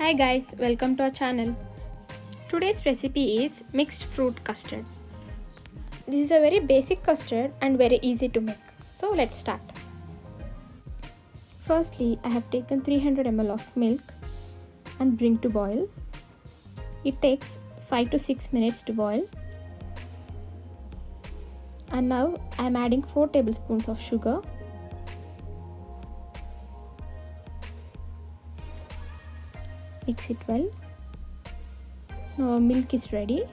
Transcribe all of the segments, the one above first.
Hi guys, welcome to our channel. Today's recipe is mixed fruit custard. This is a very basic custard and very easy to make. So let's start. Firstly, I have taken 300 ml of milk and bring to boil. It takes 5 to 6 minutes to boil. And now I am adding 4 tablespoons of sugar. Mix it well. Now milk is ready.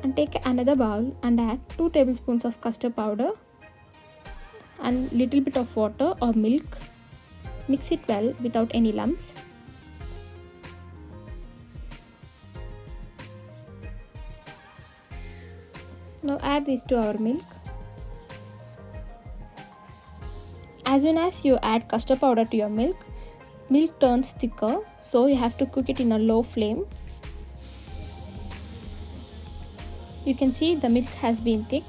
And take another bowl and add 2 tablespoons of custard powder and little bit of water or milk. Mix it well without any lumps. Now add this to our milk. As soon as you add custard powder to your milk turns thicker, so you have to cook it in a low flame. You can see the milk has been thick.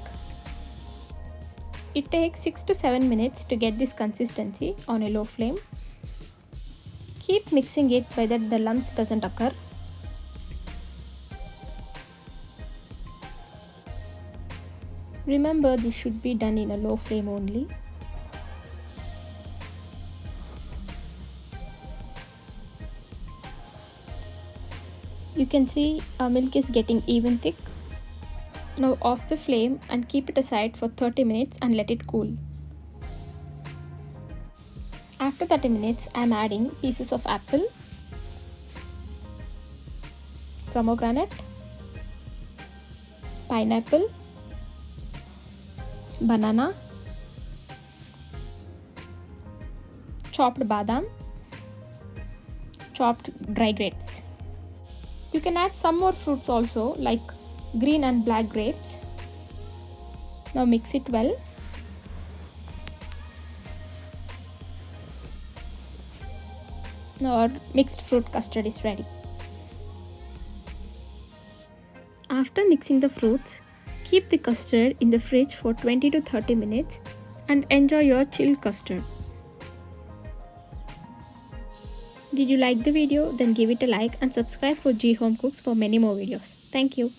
It takes 6 to 7 minutes to get this consistency on a low flame. Keep mixing it so that the lumps doesn't occur. Remember, this should be done in a low flame only. You can see our milk is getting even thick. Now off the flame and keep it aside for 30 minutes and let it cool. After 30 minutes, I am adding pieces of apple, pomegranate, pineapple, banana, chopped badam, chopped dry grapes. You can add some more fruits also, like green and black grapes. Now mix it well. Now our mixed fruit custard is ready. After mixing the fruits, keep the custard in the fridge for 20 to 30 minutes and enjoy your chilled custard. Did you like the video? Then give it a like and subscribe for G Home Cooks for many more videos. Thank you.